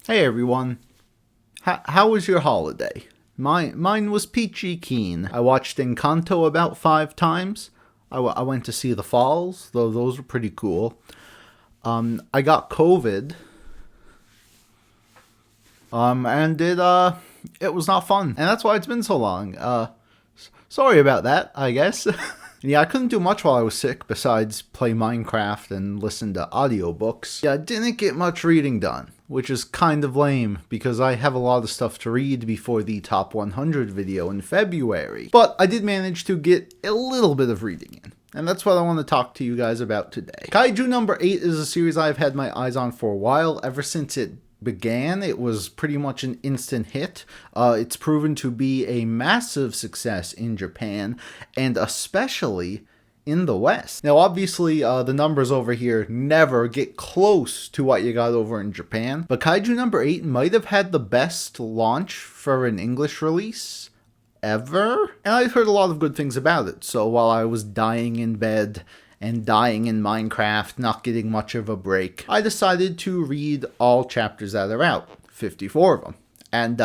Hey everyone, how was your holiday? Mine was peachy keen. I watched Encanto about 5 times. I went to see the falls, though those were pretty cool. I got COVID, and it was not fun, and that's why it's been so long. Sorry about that, I guess. Yeah, I couldn't do much while I was sick besides play Minecraft and listen to audiobooks. Yeah, I didn't get much reading done, which is kind of lame because I have a lot of stuff to read before the top 100 video in February. But I did manage to get a little bit of reading in. And that's what I want to talk to you guys about today. Kaiju number 8 is a series I've had my eyes on for a while, ever since it began. It was pretty much an instant hit. It's proven to be a massive success in Japan, and especially in the West. Now, obviously, the numbers over here never get close to what you got over in Japan, but Kaiju number 8 might have had the best launch for an English release ever, and I've heard a lot of good things about it. So while I was dying in bed and dying in Minecraft, not getting much of a break, I decided to read all chapters that are out, 54 of them. And,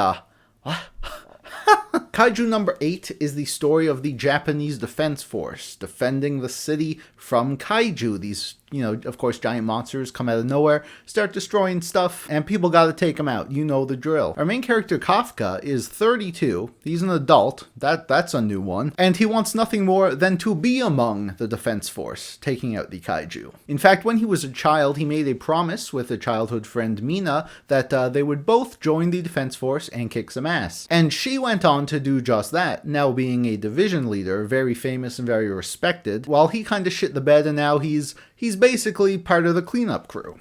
Kaiju number 8 is the story of the Japanese Defense Force defending the city from kaiju. These, of course, giant monsters come out of nowhere, start destroying stuff, and people gotta take them out. You know the drill. Our main character, Kafka, is 32. He's an adult. That's a new one. And he wants nothing more than to be among the Defense Force, taking out the kaiju. In fact, when he was a child, he made a promise with a childhood friend, Mina, that they would both join the Defense Force and kick some ass. And she went on to do just that, now being a division leader, very famous and very respected, while he kind of shit the bed, and now he's basically part of the cleanup crew.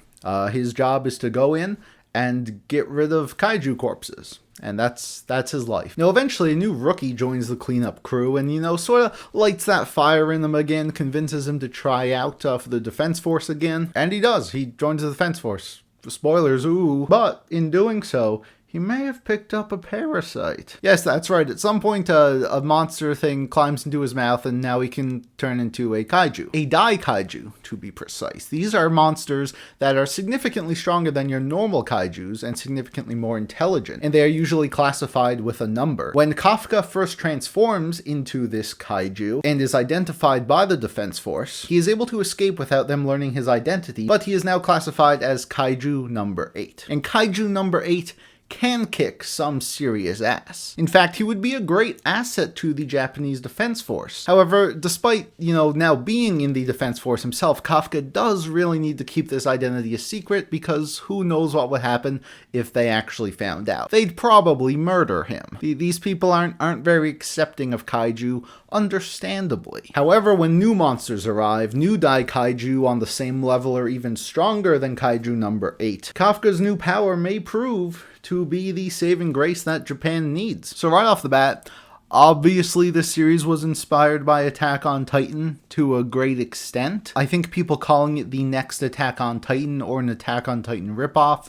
His job is to go in and get rid of kaiju corpses, and that's his life. Now, eventually, a new rookie joins the cleanup crew and, sort of lights that fire in him again, convinces him to try out for the Defense Force again, and he does. He joins the Defense Force. Spoilers, ooh. But in doing so, he may have picked up a parasite. Yes, that's right. At some point, a monster thing climbs into his mouth, and now he can turn into a kaiju. A dai kaiju, to be precise. These are monsters that are significantly stronger than your normal kaijus and significantly more intelligent, and they are usually classified with a number. When Kafka first transforms into this kaiju and is identified by the Defense Force, he is able to escape without them learning his identity, but he is now classified as Kaiju number 8. And Kaiju number 8 can kick some serious ass. In fact, he would be a great asset to the Japanese Defense Force. However, despite, now being in the Defense Force himself, Kafka does really need to keep this identity a secret, because who knows what would happen if they actually found out. They'd probably murder him. These people aren't very accepting of kaiju, understandably. However, when new monsters arrive, new dai kaiju on the same level or even stronger than Kaiju number 8, Kafka's new power may prove to be the saving grace that Japan needs. So right off the bat, obviously this series was inspired by Attack on Titan to a great extent. I think people calling it the next Attack on Titan or an Attack on Titan ripoff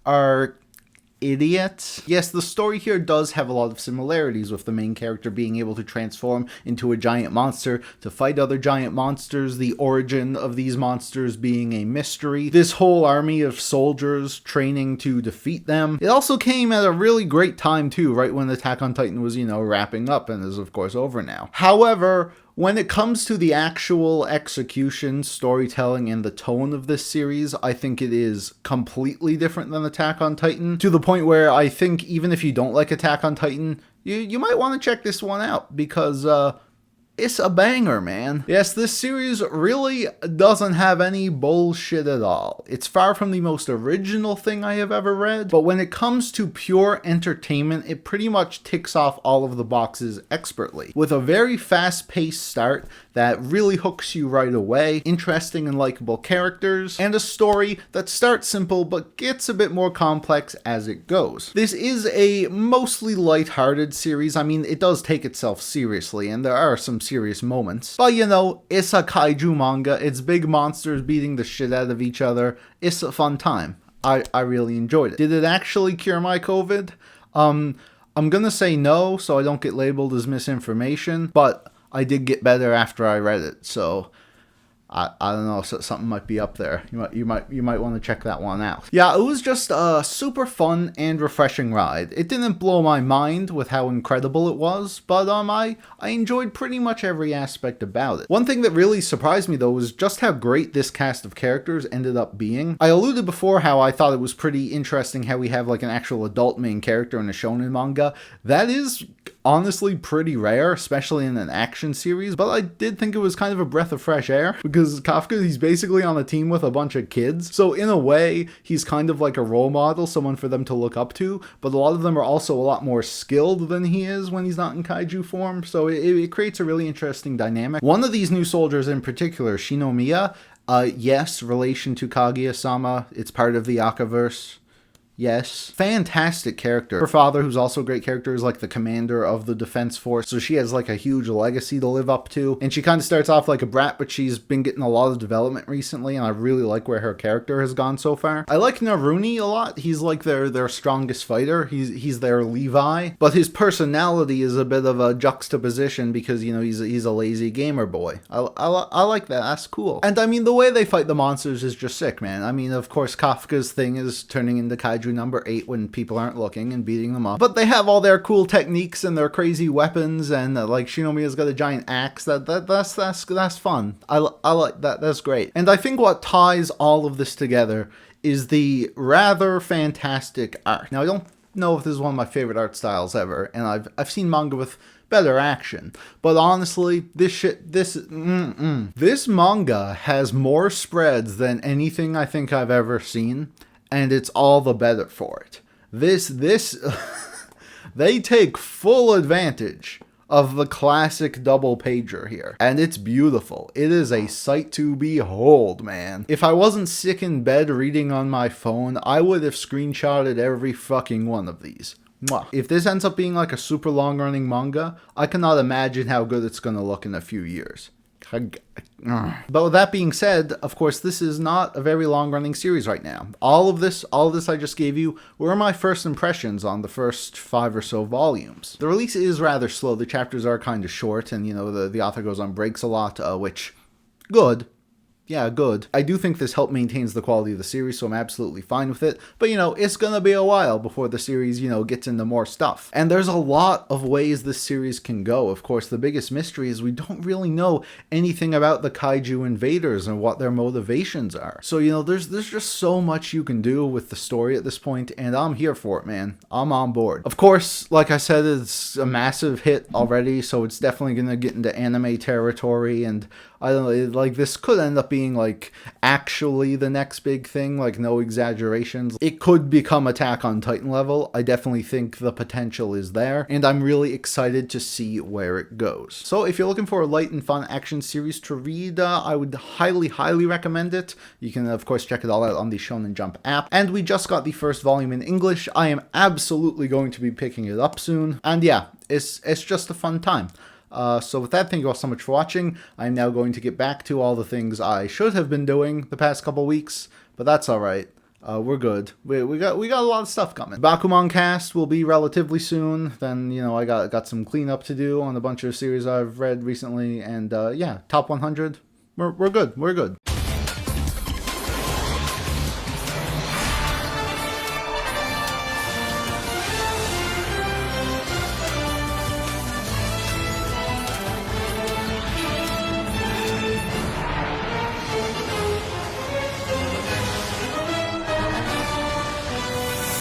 are idiots. Yes, the story here does have a lot of similarities, with the main character being able to transform into a giant monster to fight other giant monsters, the origin of these monsters being a mystery, this whole army of soldiers training to defeat them. It also came at a really great time too, right when Attack on Titan was, wrapping up and is of course over now. However, when it comes to the actual execution, storytelling, and the tone of this series, I think it is completely different than Attack on Titan, to the point where I think even if you don't like Attack on Titan, you might want to check this one out, because it's a banger, man. Yes, this series really doesn't have any bullshit at all. It's far from the most original thing I have ever read, but when it comes to pure entertainment, it pretty much ticks off all of the boxes expertly. With a very fast-paced start that really hooks you right away, interesting and likable characters, and a story that starts simple but gets a bit more complex as it goes. This is a mostly lighthearted series. I mean, it does take itself seriously, and there are some serious moments. But it's a kaiju manga. It's big monsters beating the shit out of each other. It's a fun time. I really enjoyed it. Did it actually cure my COVID? I'm gonna say no, so I don't get labeled as misinformation, but I did get better after I read it, so I don't know, so something might be up there. You might want to check that one out. Yeah, it was just a super fun and refreshing ride. It didn't blow my mind with how incredible it was, but I enjoyed pretty much every aspect about it. One thing that really surprised me though was just how great this cast of characters ended up being. I alluded before how I thought it was pretty interesting how we have like an actual adult main character in a shonen manga. That is honestly pretty rare, especially in an action series, but I did think it was kind of a breath of fresh air because Kafka, he's basically on a team with a bunch of kids. So in a way, he's kind of like a role model, someone for them to look up to, but a lot of them are also a lot more skilled than he is when he's not in kaiju form. So it creates a really interesting dynamic. One of these new soldiers in particular, Shinomiya, yes, relation to Kaguya-sama, it's part of the Akaverse. Yes. Fantastic character. Her father, who's also a great character, is like the commander of the defense force. So she has like a huge legacy to live up to. And she kind of starts off like a brat, but she's been getting a lot of development recently. And I really like where her character has gone so far. I like Naruni a lot. He's like their strongest fighter. He's their Levi. But his personality is a bit of a juxtaposition because, you know, he's a lazy gamer boy. I like that. That's cool. And I mean, the way they fight the monsters is just sick, man. I mean, of course, Kafka's thing is turning into Kaiju number 8 when people aren't looking and beating them up. But they have all their cool techniques and their crazy weapons, and like Shinomiya's got a giant axe. That's fun. I like that. That's great. And I think what ties all of this together is the rather fantastic art. Now, I don't know if this is one of my favorite art styles ever, and I've seen manga with better action, but honestly, this manga has more spreads than anything I think I've ever seen, and it's all the better for it. This they take full advantage of the classic double pager here, and it's beautiful. It is a sight to behold, man. If I wasn't sick in bed reading on my phone, I would have screenshotted every fucking one of these. Mwah. If this ends up being like a super long running manga, I cannot imagine how good it's gonna look in a few years. But with that being said, of course, this is not a very long-running series right now. All of this I just gave you were my first impressions on the first 5 or so volumes. The release is rather slow. The chapters are kind of short, and, you know, the author goes on breaks a lot, which, good. Yeah, good. I do think this help maintains the quality of the series, so I'm absolutely fine with it. But, you know, it's gonna be a while before the series, you know, gets into more stuff. And there's a lot of ways this series can go. Of course, the biggest mystery is we don't really know anything about the Kaiju invaders and what their motivations are. So, you know, there's just so much you can do with the story at this point, and I'm here for it, man. I'm on board. Of course, like I said, it's a massive hit already, so it's definitely gonna get into anime territory, and I don't know, like, this could end up being, like, actually the next big thing, like, no exaggerations. It could become Attack on Titan level. I definitely think the potential is there, and I'm really excited to see where it goes. So if you're looking for a light and fun action series to read, I would highly, highly recommend it. You can, of course, check it all out on the Shonen Jump app, and we just got the first volume in English. I am absolutely going to be picking it up soon, and yeah, it's just a fun time. So with that, thank you all so much for watching. I'm now going to get back to all the things I should have been doing the past couple weeks, but that's alright. We're good. We got a lot of stuff coming. Bakuman cast will be relatively soon. Then, you know, I got some cleanup to do on a bunch of series I've read recently, and yeah, top 100. We're good. We're good.